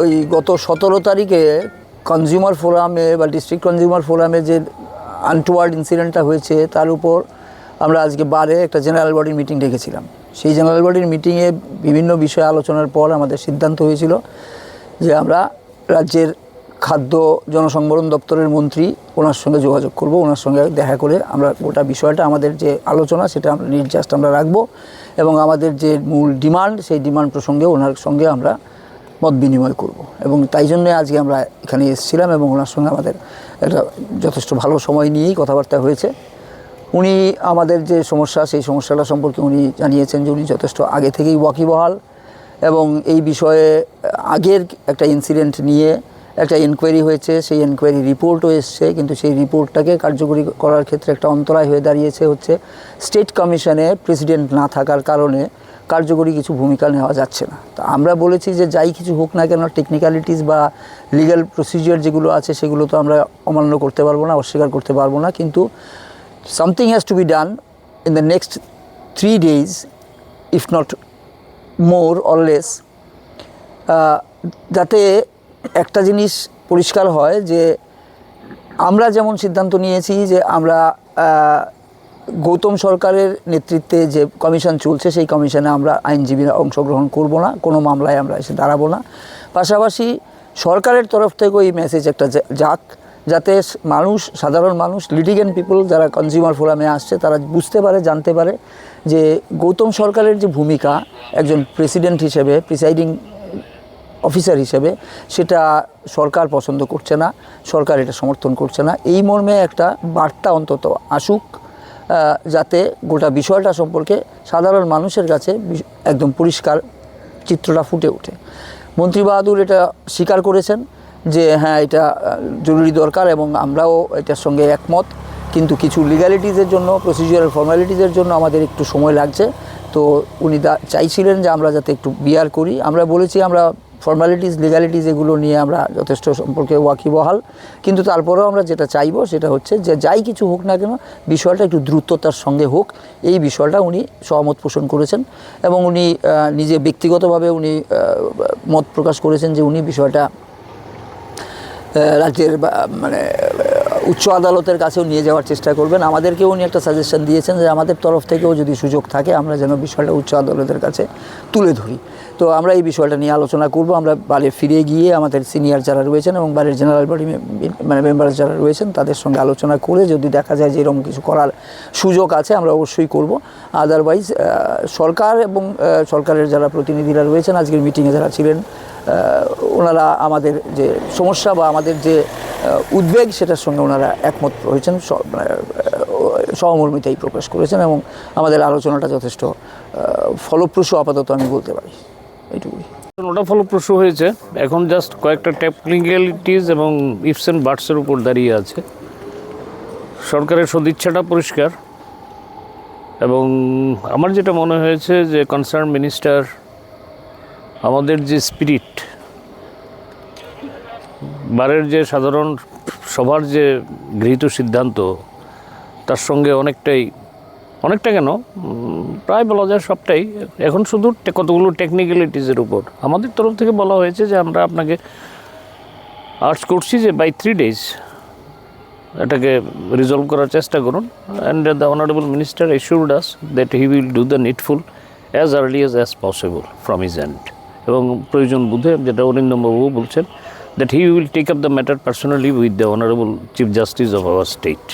ওই গত 17 তারিখে কনজিউমার ফোরামে বা ডিস্ট্রিক্ট কনজিউমার ফোরামে যে আনটুয়ার্ড ইনসিডেন্টটা হয়েছে তার উপর আমরা আজকে বারে একটা জেনারেল বডির মিটিং ডেকেছিলাম। সেই জেনারেল বডির মিটিংয়ে বিভিন্ন বিষয়ে আলোচনার পর আমাদের সিদ্ধান্ত হয়েছিল যে আমরা রাজ্যের খাদ্য জনসংবরণ দপ্তরের মন্ত্রী ওনার সঙ্গে যোগাযোগ করব, ওনার সঙ্গে দেখা করে আমরা গোটা বিষয়টা আমাদের যে আলোচনা সেটা আমরা নির্যাস আমরা রাখবো এবং আমাদের যে মূল ডিমান্ড সেই ডিমান্ড প্রসঙ্গে ওনার সঙ্গে আমরা মত বিনিময় করব। এবং তাই জন্যে আজকে আমরা এখানে এসেছিলাম এবং ওনার সঙ্গে আমাদের একটা যথেষ্ট ভালো সময় নিয়েই কথাবার্তা হয়েছে। উনি আমাদের যে সমস্যা সেই সমস্যাটা সম্পর্কে উনি জানিয়েছেন যে উনি যথেষ্ট আগে থেকেই ওয়াকিবহাল এবং এই বিষয়ে আগের একটা ইনসিডেন্ট নিয়ে একটা এনকোয়ারি হয়েছে, সেই এনকোয়ারি রিপোর্টও এসছে, কিন্তু সেই রিপোর্টটাকে কার্যকরী করার ক্ষেত্রে একটা অন্তরায় হয়ে দাঁড়িয়েছে হচ্ছে স্টেট কমিশনে প্রেসিডেন্ট না থাকার কারণে কার্যকরী কিছু ভূমিকা নেওয়া যাচ্ছে না। তো আমরা বলেছি যে যাই কিছু হোক না কেন টেকনিক্যালিটিস বা লিগ্যাল প্রসিজিওর যেগুলো আছে সেগুলো তো আমরা অমান্য করতে পারবো না, অস্বীকার করতে পারবো না, কিন্তু something has to be done in the next 3 days, if not more or less, যাতে একটা জিনিস পরিষ্কার হয় যে আমরা যেমন সিদ্ধান্ত নিয়েছি যে আমরা গৌতম সরকারের নেতৃত্বে যে কমিশন চলছে সেই কমিশনে আমরা আইনজীবীরা অংশগ্রহণ করব না, কোনো মামলায় আমরা এসে দাঁড়াবো না। পাশাপাশি সরকারের তরফ থেকেও এই মেসেজ একটা যাক যাতে মানুষ, সাধারণ মানুষ, লিটিগেন্ট পিপল যারা কনজিউমার ফোরামে আসছে তারা বুঝতে পারে, জানতে পারে যে গৌতম সরকারের যে ভূমিকা একজন প্রেসিডেন্ট হিসেবে, প্রিসাইডিং অফিসার হিসেবে, সেটা সরকার পছন্দ করছে না, সরকার এটা সমর্থন করছে না। এই মর্মে একটা বার্তা অন্তত আসুক যাতে গোটা বিষয়টা সম্পর্কে সাধারণ মানুষের কাছে একদম পরিষ্কার চিত্রটা ফুটে ওঠে। মন্ত্রী বাহাদুর এটা স্বীকার করেছেন যে হ্যাঁ এটা জরুরি দরকার এবং আমরাও এটার সঙ্গে একমত, কিন্তু কিছু লিগ্যালিটিসের জন্য, প্রসিজিওরাল ফর্মালিটিসের জন্য আমাদের একটু সময় লাগছে। তো উনি চাইছিলেন যে আমরা যাতে একটু বিয়ার করি। আমরা বলেছি আমরা ফর্মালিটিস, লিগ্যালিটিস এগুলো নিয়ে আমরা যথেষ্ট সম্পর্কে ওয়াকিবহাল, কিন্তু তারপরেও আমরা যেটা চাইবো সেটা হচ্ছে যে যাই কিছু হোক না কেন বিষয়টা একটু দ্রুততার সঙ্গে হোক, এই বিষয়টা উনি সহমত পোষণ করেছেন এবং উনি নিজে ব্যক্তিগতভাবে উনি মত প্রকাশ করেছেন যে উনি বিষয়টা রাজ্যের মানে উচ্চ আদালতের কাছেও নিয়ে যাওয়ার চেষ্টা করবেন। আমাদেরকেও উনি একটা সাজেশন দিয়েছেন যে আমাদের তরফ থেকেও যদি সুযোগ থাকে আমরা যেন বিষয়টা উচ্চ আদালতের কাছে তুলে ধরি। তো আমরা এই বিষয়টা নিয়ে আলোচনা করব। আমরা বারে ফিরে গিয়ে আমাদের সিনিয়র যারা রয়েছেন এবং বারের জেনারেল বডি মানে মেম্বার যারা রয়েছেন তাদের সঙ্গে আলোচনা করে যদি দেখা যায় যে এরকম কিছু করার সুযোগ আছে আমরা অবশ্যই করব। আদারওয়াইজ সরকার এবং সরকারের যারা প্রতিনিধিরা রয়েছেন আজকের মিটিংয়ে যারা ছিলেন ওনারা আমাদের যে সমস্যা বা আমাদের যে উদ্বেগ সেটার সঙ্গে ওনারা একমত হয়েছেন, সহমর্মিতাই প্রকাশ করেছেন এবং আমাদের আলোচনাটা যথেষ্ট ফলপ্রসূ আপাতত আমি বলতে পারি, এইটুকুই। ওটা ফলপ্রসূ হয়েছে, এখন জাস্ট কয়েকটা টেকনিক্যালিটিস এবং ইফস অ্যান্ড বাটসের উপর দাঁড়িয়ে আছে। সরকারের সদিচ্ছাটা পরিষ্কার এবং আমার যেটা মনে হয়েছে যে কনসার্ন মিনিস্টার আমাদের যে স্পিরিট, বারের যে সাধারণ সভার যে গৃহীত সিদ্ধান্ত তার সঙ্গে অনেকটা কেন প্রায় বলা যায় সবটাই, এখন শুধু কতগুলো টেকনিক্যালিটিসের উপর আমাদের তরফ থেকে বলা হয়েছে যে আমরা আপনাকে আর্জ করছি যে বাই 3 days এটাকে রিজলভ করার চেষ্টা করুন। And the honourable minister assured us that he will do the needful as early as possible from his end, এবং প্রয়োজন বুঝে যেটা অরিন্দমবাবু বলছেন that he will take up the matter personally with the Honorable Chief Justice of our state.